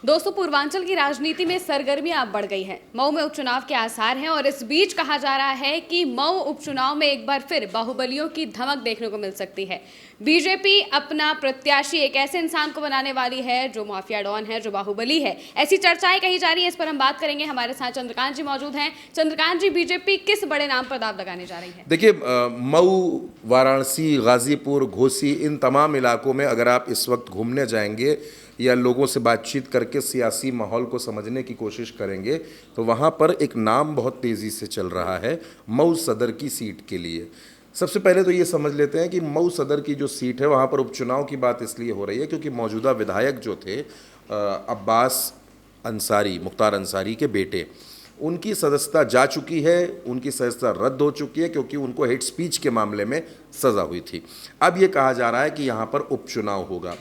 दोस्तों, पूर्वांचल की राजनीति में सरगर्मियां अब बढ़ गई हैं। मऊ में उपचुनाव के आसार हैं और इस बीच कहा जा रहा है कि मऊ उपचुनाव में एक बार फिर बाहुबलियों की धमक देखने को मिल सकती है। बीजेपी अपना प्रत्याशी एक ऐसे इंसान को बनाने वाली है जो माफिया डॉन है, जो बाहुबली है। ऐसी चर्चाएं कही जा रही है, इस पर हम बात करेंगे। हमारे साथ चंद्रकांत जी मौजूद हैं। चंद्रकांत जी, बीजेपी किस बड़े नाम पर दांव लगाने जा रही है? देखिए, मऊ, वाराणसी, गाजीपुर, घोसी, इन तमाम इलाकों में अगर आप इस वक्त घूमने जाएंगे या लोगों से बातचीत करके सियासी माहौल को समझने की कोशिश करेंगे तो वहाँ पर एक नाम बहुत तेज़ी से चल रहा है मऊ सदर की सीट के लिए। सबसे पहले तो ये समझ लेते हैं कि मऊ सदर की जो सीट है वहाँ पर उपचुनाव की बात इसलिए हो रही है क्योंकि मौजूदा विधायक जो थे अब्बास अंसारी, मुख्तार अंसारी के बेटे, उनकी सदस्यता जा चुकी है, उनकी सदस्यता रद्द हो चुकी है क्योंकि उनको हेट स्पीच के मामले में सज़ा हुई थी। अब ये कहा जा रहा है कि यहाँ पर उपचुनाव होगा।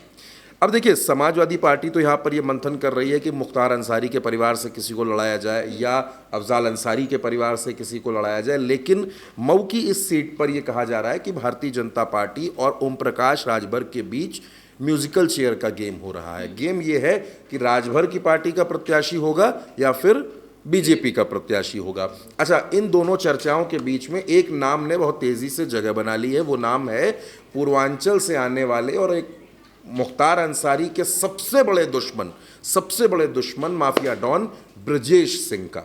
अब देखिए, समाजवादी पार्टी तो यहाँ पर ये मंथन कर रही है कि मुख्तार अंसारी के परिवार से किसी को लड़ाया जाए या अफजाल अंसारी के परिवार से किसी को लड़ाया जाए, लेकिन मऊ की इस सीट पर यह कहा जा रहा है कि भारतीय जनता पार्टी और ओम प्रकाश राजभर के बीच म्यूजिकल चेयर का गेम हो रहा है। गेम ये है कि राजभर की पार्टी का प्रत्याशी होगा या फिर बीजेपी का प्रत्याशी होगा। अच्छा, इन दोनों चर्चाओं के बीच में एक नाम ने बहुत तेज़ी से जगह बना ली है। वो नाम है पूर्वांचल से आने वाले और एक मुख्तार अंसारी के सबसे बड़े दुश्मन माफिया डॉन ब्रजेश सिंह का।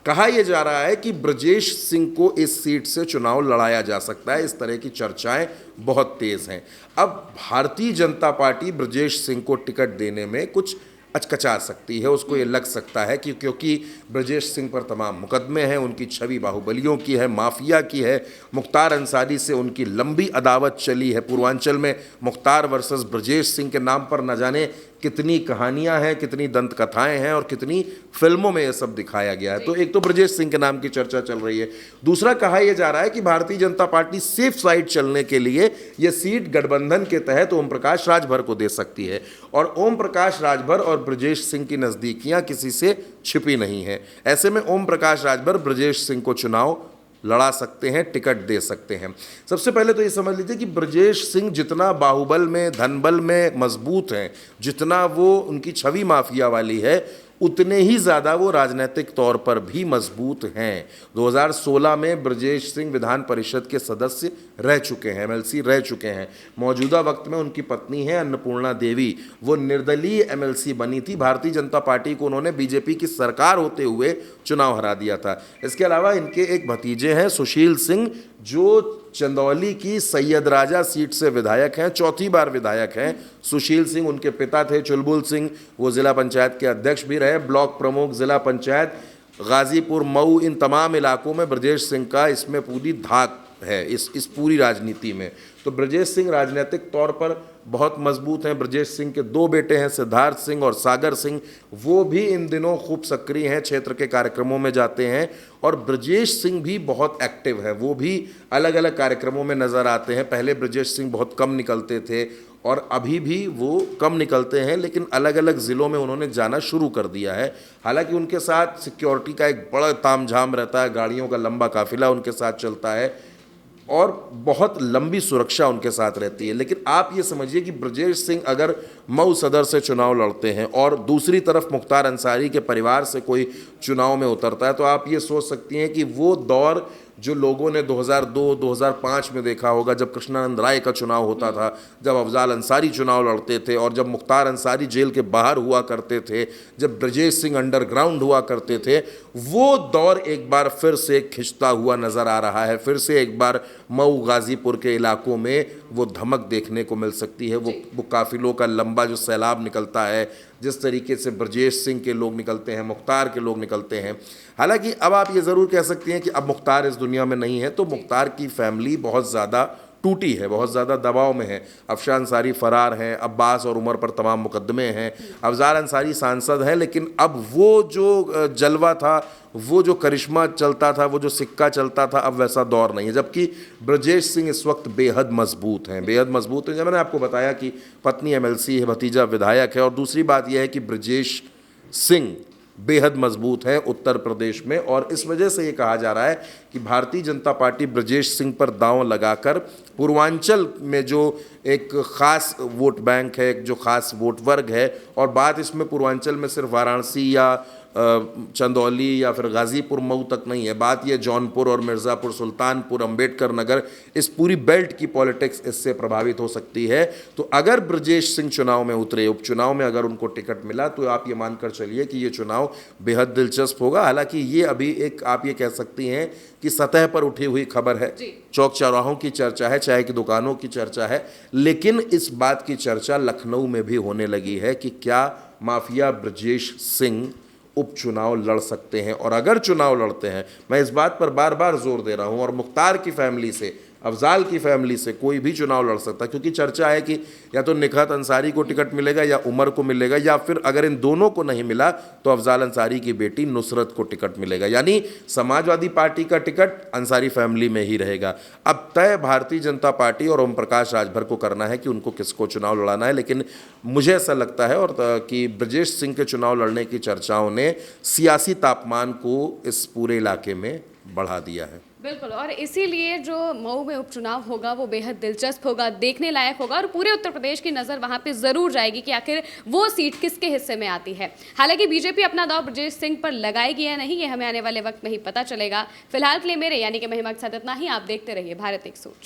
कहा यह जा रहा है कि ब्रजेश सिंह को इस सीट से चुनाव लड़ाया जा सकता है। इस तरह की चर्चाएं बहुत तेज हैं। अब भारतीय जनता पार्टी ब्रजेश सिंह को टिकट देने में कुछ अचकचा सकती है। उसको ये लग सकता है कि क्योंकि ब्रजेश सिंह पर तमाम मुकदमे हैं, उनकी छवि बाहुबलियों की है, माफिया की है, मुख्तार अंसारी से उनकी लंबी अदावत चली है। पूर्वांचल में मुख्तार वर्सेस ब्रजेश सिंह के नाम पर न जाने कितनी कहानियां हैं, कितनी दंत कथाएं हैं और कितनी फिल्मों में यह सब दिखाया गया है। तो एक तो ब्रजेश सिंह के नाम की चर्चा चल रही है। दूसरा, कहा यह जा रहा है कि Bharatiya Janata party safe side चलने के लिए यह सीट गठबंधन के तहत ओम प्रकाश राजभर को दे सकती है और ओम प्रकाश राजभर और ब्रजेश सिंह की नज़दीकियां किसी से छिपी नहीं है। ऐसे में ओम प्रकाश राजभर ब्रजेश सिंह को चुनाव लड़ा सकते हैं, टिकट दे सकते हैं। सबसे पहले तो ये समझ लीजिए कि ब्रजेश सिंह जितना बाहुबल में, धनबल में मजबूत हैं, जितना वो उनकी छवि माफिया वाली है, उतने ही ज़्यादा वो राजनीतिक तौर पर भी मजबूत हैं। 2016 में ब्रजेश सिंह विधान परिषद के सदस्य रह चुके हैं, एमएलसी रह चुके हैं। मौजूदा वक्त में उनकी पत्नी है अन्नपूर्णा देवी, वो निर्दलीय एमएलसी बनी थी। भारतीय जनता पार्टी को उन्होंने बीजेपी की सरकार होते हुए चुनाव हरा दिया था। इसके अलावा इनके एक भतीजे हैं सुशील सिंह, जो चंदौली की सैयद राजा सीट से विधायक हैं, चौथी बार विधायक हैं। सुशील सिंह, उनके पिता थे चुलबुल सिंह, वो जिला पंचायत के अध्यक्ष भी रहे, ब्लॉक प्रमुख, जिला पंचायत, गाजीपुर, मऊ, इन तमाम इलाकों में ब्रजेश सिंह का इसमें पूरी धाक है इस पूरी राजनीति में। तो ब्रजेश सिंह राजनीतिक तौर पर बहुत मजबूत हैं। ब्रजेश सिंह के दो बेटे हैं, सिद्धार्थ सिंह और सागर सिंह, वो भी इन दिनों खूब सक्रिय हैं, क्षेत्र के कार्यक्रमों में जाते हैं। और ब्रजेश सिंह भी बहुत एक्टिव है, वो भी अलग अलग कार्यक्रमों में नज़र आते हैं। पहले ब्रजेश सिंह बहुत कम निकलते थे और अभी भी वो कम निकलते हैं, लेकिन अलग अलग ज़िलों में उन्होंने जाना शुरू कर दिया है। हालांकि उनके साथ सिक्योरिटी का एक बड़ा तामझाम रहता है, गाड़ियों का लंबा काफिला उनके साथ चलता है और बहुत लंबी सुरक्षा उनके साथ रहती है। लेकिन आप ये समझिए कि ब्रजेश सिंह अगर मऊ सदर से चुनाव लड़ते हैं और दूसरी तरफ मुख्तार अंसारी के परिवार से कोई चुनाव में उतरता है, तो आप ये सोच सकती हैं कि वो दौर जो लोगों ने 2002-2005 में देखा होगा, जब कृष्णानंद राय का चुनाव होता था, जब अफजाल अंसारी चुनाव लड़ते थे और जब मुख्तार अंसारी जेल के बाहर हुआ करते थे, जब ब्रजेश सिंह अंडरग्राउंड हुआ करते थे, वो दौर एक बार फिर से खिंचता हुआ नज़र आ रहा है। फिर से एक बार मऊ, गाजीपुर के इलाकों में वो धमक देखने को मिल सकती है। वो काफिलों का लंबा जो सैलाब निकलता है, जिस तरीके से ब्रजेश सिंह के लोग निकलते हैं, मुख्तार के लोग निकलते हैं। हालांकि अब आप ये ज़रूर कह सकती हैं कि अब मुख्तार इस दुनिया में नहीं है, तो मुख्तार की फैमिली बहुत ज़्यादा टूटी है, बहुत ज़्यादा दबाव में है। अफशान अंसारी फरार हैं, अब्बास और उमर पर तमाम मुकदमे हैं, अफजाल अंसारी सांसद हैं, लेकिन अब वो जो जलवा था, वो जो करिश्मा चलता था, वो जो सिक्का चलता था, अब वैसा दौर नहीं है। जबकि ब्रजेश सिंह इस वक्त बेहद मजबूत हैं, बेहद मजबूत हैं। जब मैंने आपको बताया कि पत्नी एमएलसी है, भतीजा विधायक है, और दूसरी बात यह है कि ब्रजेश सिंह बेहद मजबूत हैं उत्तर प्रदेश में। और इस वजह से ये कहा जा रहा है कि भारतीय जनता पार्टी ब्रजेश सिंह पर दांव लगाकर पूर्वांचल में जो एक खास वोट बैंक है, एक जो खास वोट वर्ग है, और बात इसमें पूर्वांचल में सिर्फ वाराणसी या चंदौली या फिर गाजीपुर मऊ तक नहीं है, बात ये जौनपुर और मिर्ज़ापुर, सुल्तानपुर, अंबेडकर नगर, इस पूरी बेल्ट की पॉलिटिक्स इससे प्रभावित हो सकती है। तो अगर ब्रजेश सिंह चुनाव में उतरे, उपचुनाव में अगर उनको टिकट मिला, तो आप ये मानकर चलिए कि ये चुनाव बेहद दिलचस्प होगा। हालांकि ये अभी एक आप ये कह सकती हैं कि सतह पर उठी हुई खबर है, चौक चौराहों की चर्चा है, चाय की दुकानों की चर्चा है, लेकिन इस बात की चर्चा लखनऊ में भी होने लगी है कि क्या माफिया ब्रजेश सिंह उपचुनाव लड़ सकते हैं। और अगर चुनाव लड़ते हैं, मैं इस बात पर बार बार जोर दे रहा हूं, और मुख्तार की फैमिली से, अफजाल की फैमिली से कोई भी चुनाव लड़ सकता है, क्योंकि चर्चा है कि या तो निखत अंसारी को टिकट मिलेगा या उमर को मिलेगा, या फिर अगर इन दोनों को नहीं मिला तो अफजाल अंसारी की बेटी नुसरत को टिकट मिलेगा। यानी समाजवादी पार्टी का टिकट अंसारी फैमिली में ही रहेगा। अब तय भारतीय जनता पार्टी और ओम प्रकाश राजभर को करना है कि उनको किसको चुनाव लड़ाना है। लेकिन मुझे ऐसा लगता है और कि ब्रजेश सिंह के चुनाव लड़ने की चर्चाओं ने सियासी तापमान को इस पूरे इलाके में बढ़ा दिया है। बिल्कुल, और इसीलिए जो मऊ में उपचुनाव होगा वो बेहद दिलचस्प होगा, देखने लायक होगा, और पूरे उत्तर प्रदेश की नज़र वहां पे ज़रूर जाएगी कि आखिर वो सीट किसके हिस्से में आती है। हालांकि बीजेपी अपना दांव ब्रजेश सिंह पर लगाएगी या नहीं, ये हमें आने वाले वक्त में ही पता चलेगा। फिलहाल के लिए मेरे यानी कि महिमा के साथ इतना ही। आप देखते रहिए भारत एक सोच।